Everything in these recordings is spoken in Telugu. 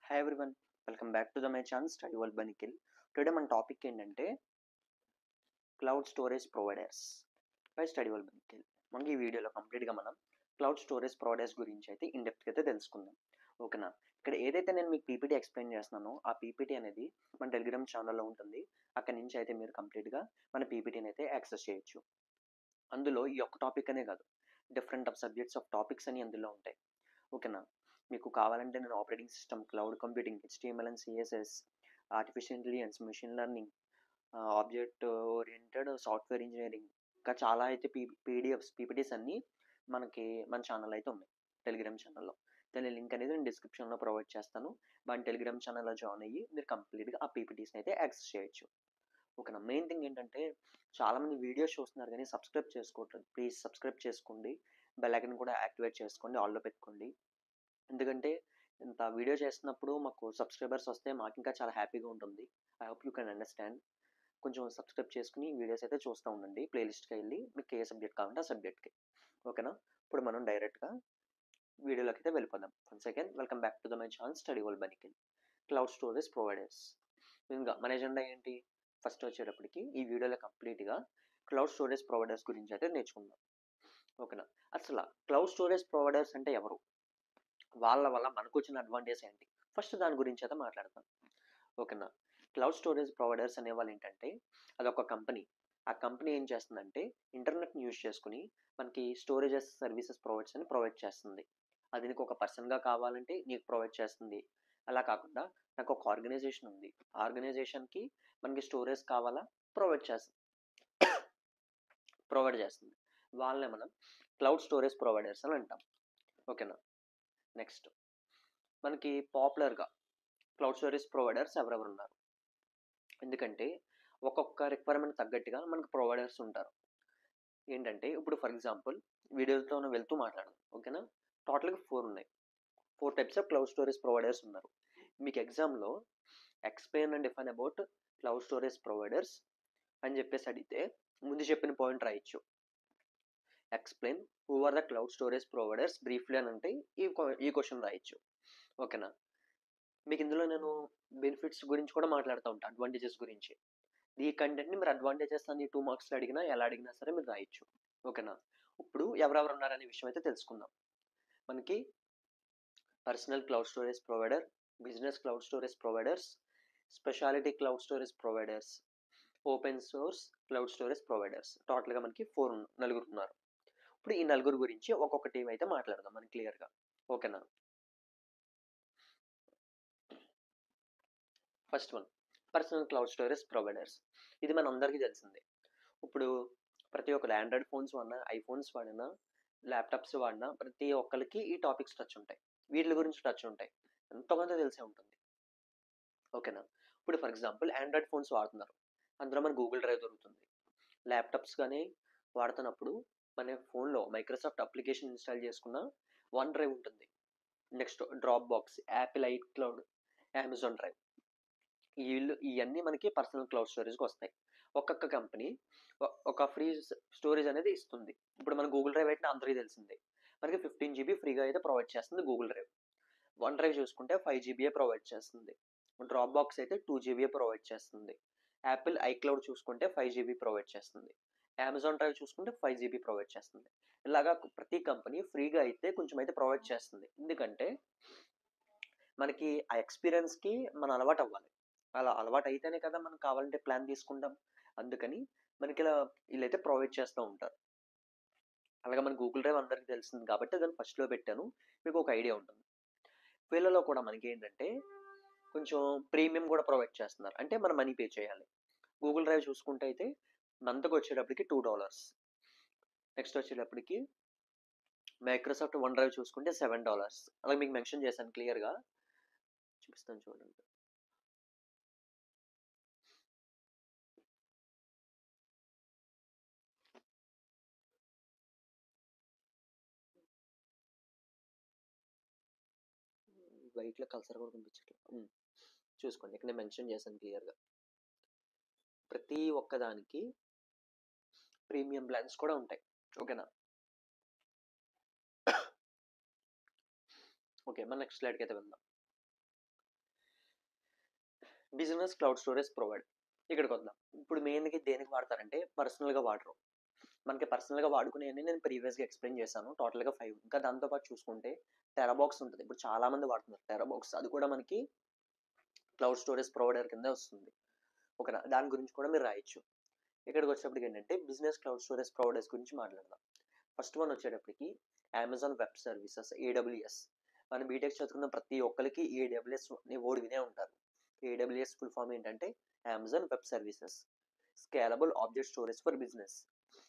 Hi everyone, welcome back to my channel study world by Nikhil. Today మన టాపిక్ ఏంటంటే cloud storage providers by study world by Nikhil. మనకి ఈ వీడియోలో కంప్లీట్గా మనం క్లౌడ్ స్టోరేజ్ ప్రొవైడర్స్ గురించి అయితే ఇన్డెప్త్గా అయితే తెలుసుకుందాం. ఓకేనా? ఇక్కడ ఏదైతే నేను మీకు పీపీటీ ఎక్స్ప్లెయిన్ చేస్తున్నానో ఆ పీపీటీ అనేది మన టెలిగ్రామ్ ఛానల్లో ఉంటుంది. అక్కడి నుంచి అయితే మీరు కంప్లీట్గా మన పీపీటీని అయితే యాక్సెస్ చేయొచ్చు. అందులో ఈ ఒక్క టాపిక్ అనే కాదు, different of subjects of topics అని అందులో ఉంటాయి. ఓకేనా? మీకు కావాలంటే నేను operating system, cloud computing, HTML and CSS, artificial intelligence, machine learning, object oriented software engineering, ఇంకా చాలా అయితే పీడిఎఫ్స్ పీపీటీస్ అన్నీ మనకి మన ఛానల్ అయితే ఉన్నాయి టెలిగ్రామ్ ఛానల్లో. దాని లింక్ అనేది నేను డిస్క్రిప్షన్లో ప్రొవైడ్ చేస్తాను. మన టెలిగ్రామ్ ఛానల్లో జాయిన్ అయ్యి మీరు కంప్లీట్గా ఆ పీపీటీస్ని అయితే యాక్సెస్ చేయొచ్చు. ఓకేనా? మెయిన్ థింగ్ ఏంటంటే చాలామంది వీడియోస్ చూస్తున్నారు కానీ సబ్స్క్రైబ్ చేసుకోవట్లేదు. ప్లీజ్ సబ్స్క్రైబ్ చేసుకోండి, బెల్ ఐకాన్ కూడా యాక్టివేట్ చేసుకోండి, ఆల్లో పెట్టుకోండి. ఎందుకంటే ఇంత వీడియో చేస్తున్నప్పుడు మాకు సబ్స్క్రైబర్స్ వస్తే మాకు ఇంకా చాలా హ్యాపీగా ఉంటుంది. I hope you can understand. కొంచెం సబ్స్క్రైబ్ చేసుకుని వీడియోస్ అయితే చూస్తూ ఉండండి. ప్లేలిస్ట్కి వెళ్ళి మీకు ఏ సబ్జెక్ట్ కావాలంటే ఆ సబ్జెక్ట్కి. ఓకేనా? ఇప్పుడు మనం డైరెక్ట్గా వీడియోలోకి అయితే వెళ్ళిపోదాం. One second, welcome back to my channel study world by Nikhil. Cloud storage providers. ఇంకా మన ఎజెండా ఏంటి? ఫస్ట్ వచ్చేటప్పటికి ఈ వీడియోలో కంప్లీట్గా క్లౌడ్ స్టోరేజ్ ప్రొవైడర్స్ గురించి అయితే నేర్చుకుందాం. ఓకేనా? అసలు క్లౌడ్ స్టోరేజ్ ప్రొవైడర్స్ అంటే ఎవరు, వాళ్ళ వల్ల మనకు వచ్చిన అడ్వాంటేజ్ ఏంటి, ఫస్ట్ దాని గురించి అయితే మాట్లాడతాం. ఓకేనా? క్లౌడ్ స్టోరేజ్ ప్రొవైడర్స్ అనేవాళ్ళు ఏంటంటే అదొక కంపెనీ. ఆ కంపెనీ ఏం చేస్తుందంటే ఇంటర్నెట్ని యూజ్ చేసుకుని మనకి స్టోరేజెస్ సర్వీసెస్ ప్రొవైడ్ చేస్తుంది. అది నీకు ఒక పర్సన్గా కావాలంటే నీకు ప్రొవైడ్ చేస్తుంది. అలా కాకుండా నాకు ఒక ఆర్గనైజేషన్ ఉంది, ఆర్గనైజేషన్కి మనకి స్టోరేజ్ కావాలా, ప్రొవైడ్ చేస్తుంది. వాళ్ళనే మనం క్లౌడ్ స్టోరేజ్ ప్రొవైడర్స్ అని అంటాం. ఓకేనా? నెక్స్ట్ మనకి పాపులర్గా క్లౌడ్ స్టోరేజ్ ప్రొవైడర్స్ ఎవరెవరు ఉన్నారు, ఎందుకంటే ఒక్కొక్క రిక్వైర్మెంట్ తగ్గట్టుగా మనకు ప్రొవైడర్స్ ఉంటారు. ఏంటంటే ఇప్పుడు ఫర్ ఎగ్జాంపుల్ వీడియోతో వెళ్తూ మాట్లాడదాం. ఓకేనా? టోటల్గా 4 ఉన్నాయి. 4 types of cloud storage providers ఉన్నారు. మీకు ఎగ్జామ్లో explain and define about cloud storage providers అని చెప్పేసి అడిగితే ముందు చెప్పిన పాయింట్ రాయొచ్చు. Explain who are the cloud storage providers briefly అని అంటే ఈ క్వశ్చన్ రాయొచ్చు. ఓకేనా? మీకు ఇందులో నేను బెనిఫిట్స్ గురించి కూడా మాట్లాడుతూ ఉంటాను, అడ్వాంటేజెస్ గురించి. ఈ కంటెంట్ని మీరు అడ్వాంటేజెస్ అని 2 మార్క్స్లో అడిగినా ఎలా అడిగినా సరే మీరు రాయొచ్చు. ఓకేనా? ఇప్పుడు ఎవరెవరు ఉన్నారనే విషయం అయితే తెలుసుకుందాం. మనకి personal cloud storage provider, business cloud storage providers, speciality cloud storage providers, open source cloud storage providers. టోటల్గా మనకి నలుగురు ఉన్నారు. ఇప్పుడు ఈ నలుగురు గురించి ఒక్కొక్కటి అయితే మాట్లాడదాం మనం క్లియర్గా. ఓకేనా? First one, personal cloud storage providers. ఇది మన అందరికీ తెలిసిందే. ఇప్పుడు ప్రతి ఒక్కరు ఆండ్రాయిడ్ ఫోన్స్ వాడినా, ఐఫోన్స్ వాడినా, ల్యాప్టాప్స్ వాడినా ప్రతి ఒక్కరికి ఈ టాపిక్స్ టచ్ ఉంటాయి, వీటి గురించి టచ్ ఉంటాయి, ఎంతో కొంత తెలిసే ఉంటుంది. ఓకేనా? ఇప్పుడు ఫర్ ఎగ్జాంపుల్ ఆండ్రాయిడ్ ఫోన్స్ వాడుతున్నారు, అందులో మన గూగుల్ డ్రైవ్ దొరుకుతుంది. ల్యాప్టాప్స్ కానీ వాడుతున్నప్పుడు మన ఫోన్లో మైక్రోసాఫ్ట్ అప్లికేషన్ ఇన్స్టాల్ చేసుకున్న వన్ డ్రైవ్ ఉంటుంది. Next drop box, Apple iCloud, Amazon drive, ఇవన్నీ మనకి పర్సనల్ క్లౌడ్ స్టోరేజ్కి వస్తాయి. ఒక్కొక్క కంపెనీ ఒక ఫ్రీ స్టోరేజ్ అనేది ఇస్తుంది. ఇప్పుడు మన గూగుల్ డ్రైవ్ అయితే అందరికీ తెలిసిందే, మనకి 15 GB ఫ్రీగా అయితే ప్రొవైడ్ చేస్తుంది గూగుల్ డ్రైవ్. వన్ డ్రైవ్ చూసుకుంటే 5 GB ప్రొవైడ్ చేస్తుంది. డ్రాప్ బాక్స్ అయితే 2 GB ప్రొవైడ్ చేస్తుంది. యాపిల్ ఐక్లౌడ్ చూసుకుంటే 5 GB ప్రొవైడ్ చేస్తుంది. అమెజాన్ డ్రైవ్ చూసుకుంటే 5 GB ప్రొవైడ్ చేస్తుంది. ఇలాగా ప్రతి కంపెనీ ఫ్రీగా అయితే కొంచెం అయితే ప్రొవైడ్ చేస్తుంది. ఎందుకంటే మనకి ఆ ఎక్స్పీరియన్స్కి మనం అలవాటు అవ్వాలి. అలా అలవాటు అయితేనే కదా మనం కావాలంటే ప్లాన్ తీసుకుంటాం. అందుకని మనకి ఇలా వీళ్ళైతే ప్రొవైడ్ చేస్తూ ఉంటారు. అలాగే మన గూగుల్ డ్రైవ్ అందరికీ తెలిసింది కాబట్టి దాన్ని ఫస్ట్లో పెట్టాను, మీకు ఒక ఐడియా ఉంటుంది. వీళ్ళలో కూడా మనకి ఏంటంటే కొంచెం ప్రీమియం కూడా ప్రొవైడ్ చేస్తున్నారు, అంటే మనం మనీ పే చేయాలి. గూగుల్ డ్రైవ్ చూసుకుంటే అయితే మంత్కి వచ్చేటప్పటికి $2. నెక్స్ట్ వచ్చేటప్పటికి మైక్రోసాఫ్ట్ వన్ డ్రైవ్ చూసుకుంటే $7. అలాగే మీకు మెన్షన్ చేశాను క్లియర్గా, చూపిస్తాను చూడండి. వైట్లో కల్సర్ కూడా కనిపించట్లేదు, చూసుకోండి. ఇక్కడ నేను మెన్షన్ చేశాను క్లియర్గా. ప్రతి ఒక్కదానికి ప్రీమియం ప్లాన్స్ కూడా ఉంటాయి. ఓకేనా? ఓకే, మన నెక్స్ట్ స్లైడ్కి అయితే వెళ్దాం. బిజినెస్ క్లౌడ్ స్టోరేజ్ ప్రొవైడర్ ఇక్కడికి వద్దాం. ఇప్పుడు మెయిన్గా దేనికి వాడతారంటే పర్సనల్గా వాడరు. మనకి పర్సనల్గా వాడుకునేవన్నీ నేను ప్రీవియస్గా ఎక్స్ప్లెయిన్ చేశాను. టోటల్గా 5. ఇంకా దాంతోపాటు చూసుకుంటే టెరాబాక్స్ ఉంటుంది. ఇప్పుడు చాలా మంది వాడుతున్నారు టెరాబాక్స్. అది కూడా మనకి క్లౌడ్ స్టోరేజ్ ప్రొవైడర్ కింద వస్తుంది. ఓకేనా, దాని గురించి కూడా మీరు రాయొచ్చు. ఇక్కడికి వచ్చేటప్పటికి ఏంటంటే బిజినెస్ క్లౌడ్ స్టోరేజ్ ప్రొవైడర్స్ గురించి మాట్లాడదాం. ఫస్ట్ వన్ వచ్చేటప్పటికి అమెజాన్ వెబ్ సర్వీసెస్, ఏడబ్ల్యూఎస్. మన బీటెక్ చదువుకున్న ప్రతి ఒక్కరికి ఏడబ్ల్యూఎస్ వర్డ్ వినే ఉంటారు. ఏడబ్ల్యూఎస్ ఫుల్ ఫామ్ ఏంటంటే Amazon web services scalable object storage for business.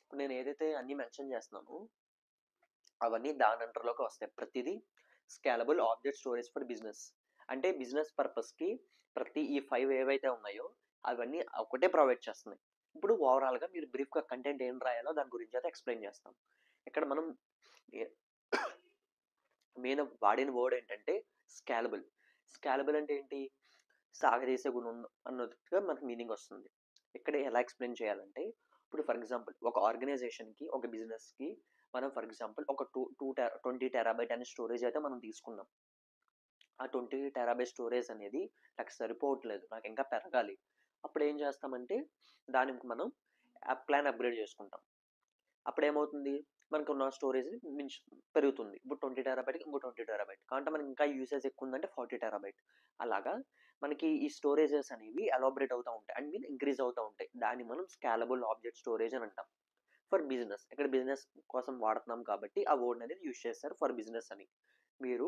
ఇప్పుడు నేను ఏదైతే అన్ని మెన్షన్ చేస్తున్నానో అవన్నీ దాని అండర్లోకి వస్తాయి. ప్రతిదీ scalable object storage for business అంటే బిజినెస్ పర్పస్కి ప్రతి ఈ 5 ఏవైతే ఉన్నాయో అవన్నీ ఒకటే ప్రొవైడ్ చేస్తున్నాయి. ఇప్పుడు ఓవరాల్గా మీరు బ్రీఫ్గా కంటెంట్ ఏం రాయాలో దాని గురించి అయితే ఎక్స్ప్లెయిన్ చేస్తాం. ఇక్కడ మనం మెయిన్ వాడిన వర్డ్ ఏంటంటే స్కేలబుల్. స్కేలబుల్ అంటే ఏంటి? సాగదీసే గుణం అన్నట్టుగా మనకు మీనింగ్ వస్తుంది. ఇక్కడ ఎలా ఎక్స్ప్లెయిన్ చేయాలంటే ఇప్పుడు ఫర్ ఎగ్జాంపుల్ ఒక ఆర్గనైజేషన్కి, ఒక బిజినెస్కి మనం ఫర్ ఎగ్జాంపుల్ ఒక 20 టెరాబైట్ అనే స్టోరేజ్ అయితే మనం తీసుకున్నాం. ఆ 20 టెరాబైట్ స్టోరేజ్ అనేది నాకు సరిపోవట్లేదు, నాకు ఇంకా పెరగాలి. అప్పుడు ఏం చేస్తామంటే దానికి మనం ప్లాన్ అప్గ్రేడ్ చేసుకుంటాం. అప్పుడు ఏమవుతుంది, మనకు ఉన్న స్టోరేజ్ పెరుగుతుంది. ఇప్పుడు 20 టెరాబైట్కి ఇంకో 20 టెరాబైట్ కాబట్టి మనకి ఇంకా యూసేజ్ ఎక్కువ ఉందంటే 40 టెరాబైట్. అలాగా మనకి ఈ స్టోరేజెస్ అనేవి ఎలాబరేట్ అవుతూ ఉంటాయి, అండ్ మీన్ ఇంక్రీజ్ అవుతూ ఉంటాయి. దాన్ని మనం స్కేలబుల్ ఆబ్జెక్ట్ స్టోరేజ్ అని అంటాం. ఫర్ బిజినెస్, ఇక్కడ బిజినెస్ కోసం వాడుతున్నాం కాబట్టి ఆ వర్డ్ అనేది యూజ్ చేస్తారు ఫర్ బిజినెస్ అని. మీరు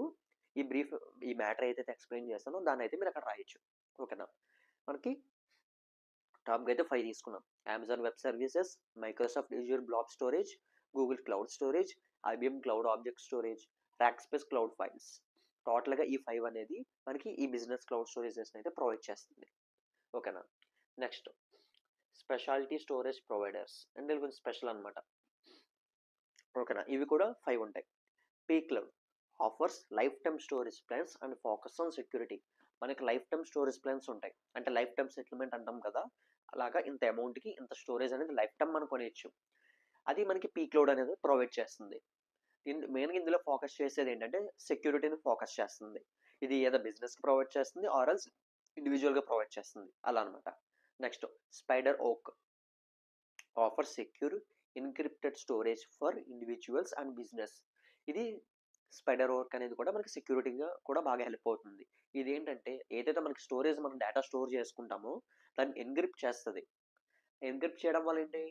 ఈ మ్యాటర్ ఏదైతే ఎక్స్ప్లెయిన్ చేస్తానో దాన్ని అయితే మీరు అక్కడ రాయొచ్చు. ఓకేనా, మనకి టాప్గా అయితే 5 తీసుకున్నాం. Amazon web services, Microsoft Azure blob storage, Google cloud storage, IBM cloud object storage, Rackspace cloud files. టోటల్గా ఈ 5 అనేది మనకి ఈ బిజినెస్ క్లౌడ్ స్టోరేజెస్ అయితే ప్రొవైడ్ చేస్తుంది. ఓకేనా, నెక్స్ట్ స్పెషాలిటీ స్టోరేజ్ ప్రొవైడర్స్ అంటే కొంచెం స్పెషల్ అనమాట. ఓకేనా, ఇవి కూడా 5 ఉంటాయి. PCloud offers lifetime storage plans and focus on security. మనకి లైఫ్ టైమ్ స్టోరేజ్ ప్లాన్స్ ఉంటాయి, అంటే లైఫ్ టైమ్ సెటిల్మెంట్ అంటాం కదా, అలాగా ఇంత అమౌంట్కి ఇంత స్టోరేజ్ అనేది లైఫ్ టైమ్ మనం కొనేయచ్చు. అది మనకి పీక్లౌడ్ అనేది ప్రొవైడ్ చేస్తుంది. మెయిన్గా ఇందులో ఫోకస్ చేసేది ఏంటంటే సెక్యూరిటీని ఫోకస్ చేస్తుంది. ఇది ఏదో బిజినెస్కి ప్రొవైడ్ చేస్తుంది ఆర్ఎల్స్ ఇండివిజువల్గా ప్రొవైడ్ చేస్తుంది అలా అనమాట. నెక్స్ట్ స్పైడర్ ఓక్ offer secure encrypted storage for individuals and business. ఇది స్పైడర్ ఓక్ అనేది కూడా మనకి సెక్యూరిటీగా కూడా బాగా హెల్ప్ అవుతుంది. ఇది ఏంటంటే ఏదైతే మనకి స్టోరేజ్ మనం డేటా స్టోర్ చేసుకుంటామో దాన్ని ఎన్క్రిప్ట్ చేస్తుంది. ఎన్క్రిప్ట్ చేయడం వల్ల ఏంటి,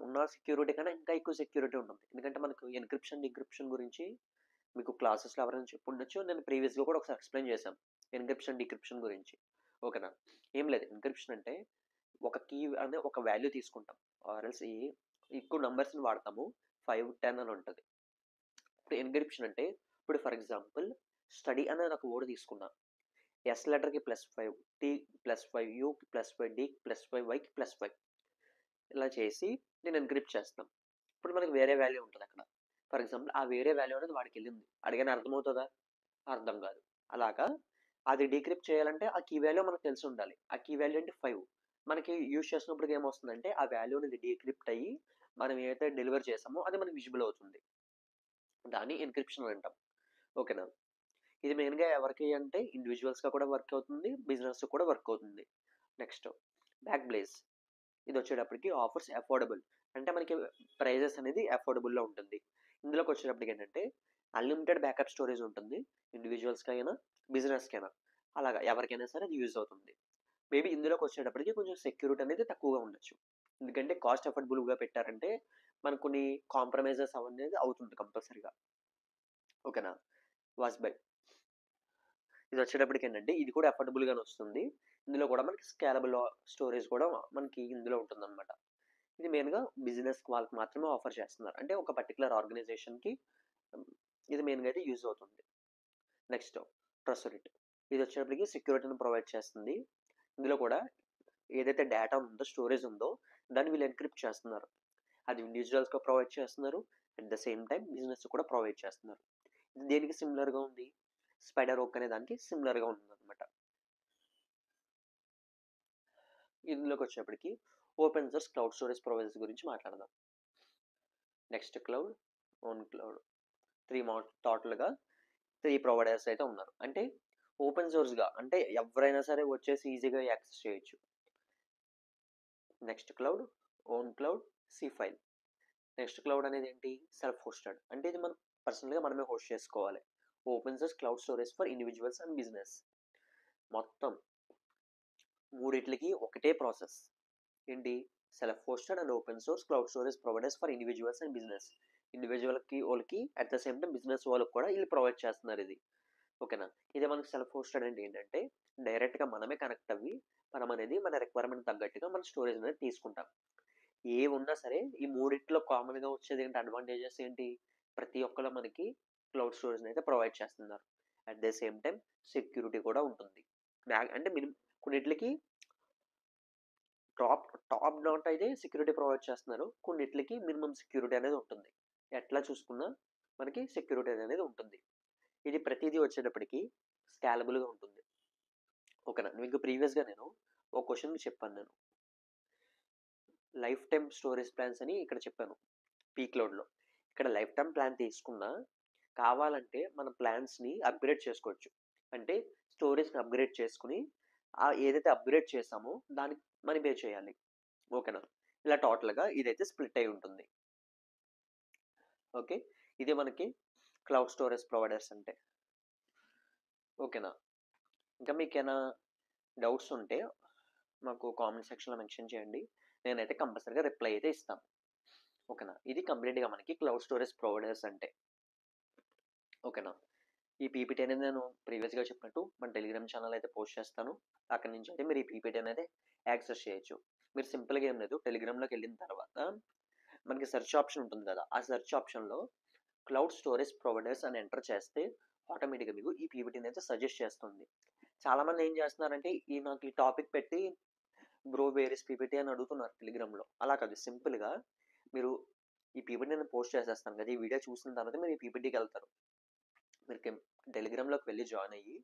ఉన్న సెక్యూరిటీ కన్నా ఇంకా ఎక్కువ సెక్యూరిటీ ఉంటుంది. ఎందుకంటే మనకు ఎన్క్రిప్షన్ డిక్రిప్షన్ గురించి మీకు క్లాసెస్లో ఎవరైనా చెప్పుండొచ్చు, నేను ప్రీవియస్గా కూడా ఒకసారి ఎక్స్ప్లెయిన్ చేశాను ఎన్క్రిప్షన్ డిక్రిప్షన్ గురించి. ఓకేనా, ఏం లేదు, ఎన్క్రిప్షన్ అంటే ఒక కీ అనే ఒక వాల్యూ తీసుకుంటాం ఆర్ఎల్స్ ఎక్కువ నెంబర్స్ని వాడతాము, 5, 10 అని ఉంటుంది. ఇప్పుడు ఎన్క్రిప్షన్ అంటే ఇప్పుడు ఫర్ ఎగ్జాంపుల్ స్టడీ అనేది ఒక వర్డ్ తీసుకున్నా, ఎస్ లెటర్కి +5, టీ +5, యూ +5, డి +5, వైకి +5 ఇలా చేసి నేను ఎన్క్రిప్ట్ చేస్తాను. ఇప్పుడు మనకి వేరే వాల్యూ ఉంటుంది అక్కడ. ఫర్ ఎగ్జాంపుల్ ఆ వేరే వాల్యూ అనేది వాడికి వెళ్ళింది, అడిగిన అర్థమవుతుందా? అర్థం కాదు. అలాగా అది డీక్రిప్ట్ చేయాలంటే ఆ కీ వాల్యూ మనకు తెలిసి ఉండాలి. ఆ కీ వాల్యూ అంటే 5. మనకి యూజ్ చేసినప్పుడు ఏమొస్తుందంటే ఆ వాల్యూ అనేది డీక్రిప్ట్ అయ్యి మనం ఏదైతే డెలివర్ చేసామో అది మనకి విజిబుల్ అవుతుంది. దాన్ని ఎన్క్రిప్షన్ అంటాం. ఓకేనా, ఇది మెయిన్గా ఎవరికి అంటే ఇండివిజువల్స్గా కూడా వర్క్ అవుతుంది, బిజినెస్ కూడా వర్క్ అవుతుంది. Next back blaze. ఇది వచ్చేటప్పటికి ఆఫర్స్ అఫోర్డబుల్ అంటే మనకి ప్రైజెస్ అనేది అఫోర్డబుల్లో ఉంటుంది. ఇందులోకి వచ్చేటప్పటికి ఏంటంటే అన్లిమిటెడ్ బ్యాకప్ స్టోరేజ్ ఉంటుంది, ఇండివిజువల్స్కి అయినా బిజినెస్కి అయినా, అలాగా ఎవరికైనా సరే అది యూజ్ అవుతుంది. మేబీ ఇందులోకి వచ్చేటప్పటికి కొంచెం సెక్యూరిటీ అనేది తక్కువగా ఉండొచ్చు, ఎందుకంటే కాస్ట్ అఫోర్డబుల్గా పెట్టారంటే మనకు కొన్ని కాంప్రమైజెస్ అనేది అవుతుంది కంపల్సరీగా. ఓకేనా, వాస్ బై ఇది వచ్చేటప్పటికి ఏంటంటే ఇది కూడా అఫోర్డబుల్గానే వస్తుంది. ఇందులో కూడా మనకి స్కేలబుల్ స్టోరేజ్ కూడా మనకి ఇందులో ఉంటుందన్నమాట. ఇది మెయిన్గా బిజినెస్ వాళ్ళకి మాత్రమే ఆఫర్ చేస్తున్నారు, అంటే ఒక పర్టికులర్ ఆర్గనైజేషన్కి ఇది మెయిన్గా అయితే యూజ్ అవుతుంది. Next trusted. ఇది వచ్చేటప్పటికి సెక్యూరిటీని ప్రొవైడ్ చేస్తుంది. ఇందులో కూడా ఏదైతే డేటా ఉందో స్టోరేజ్ ఉందో దాన్ని వీళ్ళు ఎన్క్రిప్ట్ చేస్తున్నారు. అది ఇండివిజువల్స్గా ప్రొవైడ్ చేస్తున్నారు, at the same time business కూడా ప్రొవైడ్ చేస్తున్నారు. ఇది దేనికి సిమిలర్గా ఉంది, స్పైడర్ ఓక్ అనే దానికి సిమిలర్గా ఉంటుంది అనమాట. ఇందులోకి వచ్చేప్పటికి open source cloud storage providers గురించి మాట్లాడదాం. నెక్స్ట్ క్లౌడ్, ఓన్ క్లౌడ్, టోటల్గా 3 ప్రొవైడర్స్ అయితే ఉన్నారు. అంటే ఓపెన్ సోర్స్గా అంటే ఎవరైనా సరే వచ్చేసి ఈజీగా యాక్సెస్ చేయొచ్చు. Nextcloud, ownCloud, Seafile. Nextcloud అనేది ఏంటి? Self hosted. అంటే ఇది మనం పర్సనల్గా మనమే హోస్ట్ చేసుకోవాలి. Open source cloud storage for individuals and business. మొత్తం మూడిట్లకి ఒకటే ప్రాసెస్ ఏంటి? Self hosted and open source cloud storage providers for individuals and business. ఇండివిజువల్కి వాళ్ళకి at the same time business వాళ్ళకి కూడా వీళ్ళు ప్రొవైడ్ చేస్తున్నారు ఇది. ఓకేనా? ఇదే మనకి సెల్ఫ్ హోస్టెడ్ అంటే ఏంటంటే డైరెక్ట్గా మనమే కనెక్ట్ అవ్వి మనం అనేది మన రిక్వైర్మెంట్ తగ్గట్టుగా మన స్టోరేజ్ అనేది తీసుకుంటాం. ఏ ఉన్నా సరే ఈ మూడిట్లో కామన్గా వచ్చేది ఏంటి? అడ్వాంటేజెస్ ఏంటి? ప్రతి ఒక్కరు మనకి క్లౌడ్ స్టోరేజ్ అయితే ప్రొవైడ్ చేస్తున్నారు. At the same time security కూడా ఉంటుంది. అంటే మినిమం కొన్నిట్లకి టాప్ డాట్ అయితే సెక్యూరిటీ ప్రొవైడ్ చేస్తున్నారు. కొన్నిట్లకి మినిమం సెక్యూరిటీ అనేది ఉంటుంది. ఎట్లా చూసుకున్నా మనకి సెక్యూరిటీ అనేది ఉంటుంది. ఇది ప్రతిదీ వచ్చేటప్పటికి స్కేలబుల్గా ఉంటుంది. ఓకేనా? మీకు ప్రీవియస్గా నేను ఒక క్వశ్చన్ చెప్పాను. నేను లైఫ్ టైమ్ స్టోరేజ్ ప్లాన్స్ అని ఇక్కడ చెప్పాను పీక్లౌడ్లో. ఇక్కడ లైఫ్ టైమ్ ప్లాన్ తీసుకున్నా కావాలంటే మన ప్లాన్స్ని అప్గ్రేడ్ చేసుకోవచ్చు. అంటే స్టోరేజ్ని అప్గ్రేడ్ చేసుకుని ఏదైతే అప్గ్రేడ్ చేసామో దానికి మనీ పే చేయాలి. ఓకేనా? ఇలా టోటల్గా ఇదైతే స్ప్లిట్ అయి ఉంటుంది. ఓకే, ఇది మనకి క్లౌడ్ స్టోరేజ్ ప్రొవైడర్స్ అంటే. ఓకేనా? ఇంకా మీకేమైనా డౌట్స్ ఉంటే మాకు కామెంట్ సెక్షన్లో మెన్షన్ చేయండి. నేనైతే కంపల్సరీగా రిప్లై అయితే ఇస్తాను. ఓకేనా? ఇది కంప్లీట్గా మనకి క్లౌడ్ స్టోరేజ్ ప్రొవైడర్స్ అంటే. ఓకేనా? ఈ పీపీటీ అనేది నేను ప్రీవియస్గా చెప్పినట్టు మన టెలిగ్రామ్ ఛానల్ అయితే పోస్ట్ చేస్తాను. అక్కడి నుంచి అయితే మీరు ఈ పీపీటీ అనేది యాక్సెస్ చేయొచ్చు. మీరు సింపుల్గా ఏం లేదు, టెలిగ్రామ్లోకి వెళ్ళిన తర్వాత మనకి సెర్చ్ ఆప్షన్ ఉంటుంది కదా, ఆ సెర్చ్ ఆప్షన్లో క్లౌడ్ స్టోరేజ్ ప్రొవైడర్స్ అని ఎంటర్ చేస్తే ఆటోమేటిక్గా మీకు ఈ పీపీటీని అయితే సజెస్ట్ చేస్తుంది. చాలామంది ఏం చేస్తున్నారంటే నాకు ఈ టాపిక్ పెట్టి బ్రో వేరేస్ పీపీటీ అని అడుగుతున్నారు టెలిగ్రామ్లో. అలా కాదు, సింపుల్గా మీరు ఈ పీపీటీ నేను పోస్ట్ చేసేస్తాను కదా, ఈ వీడియో చూసిన తర్వాత మీరు ఈ పీపీటీకి వెళ్తారు. మీరు టెలిగ్రామ్లోకి వెళ్ళి జాయిన్ అయ్యి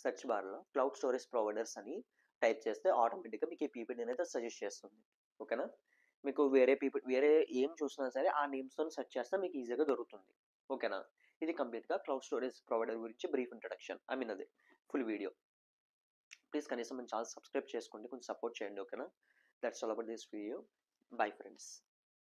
సెర్చ్ బార్లో క్లౌడ్ స్టోరేజ్ ప్రొవైడర్స్ అని టైప్ చేస్తే ఆటోమేటిక్గా మీకు ఈ పీపీటీ అనేది సజెస్ట్ చేస్తుంది. ఓకేనా? మీకు వేరే ఏం చూసినా సరే ఆ నేమ్స్తో సెర్చ్ చేస్తే మీకు ఈజీగా దొరుకుతుంది. ఓకేనా? ఇది కంప్లీట్గా క్లౌడ్ స్టోరేజ్ ప్రొవైడర్ గురించి బ్రీఫ్ ఇంట్రడక్షన్. అది ఫుల్ వీడియో. ప్లీజ్ కనీసం మన ఛానల్ సబ్స్క్రైబ్ చేసుకోండి, కొంచెం సపోర్ట్ చేయండి. ఓకేనా? That's all about this video. Bye friends.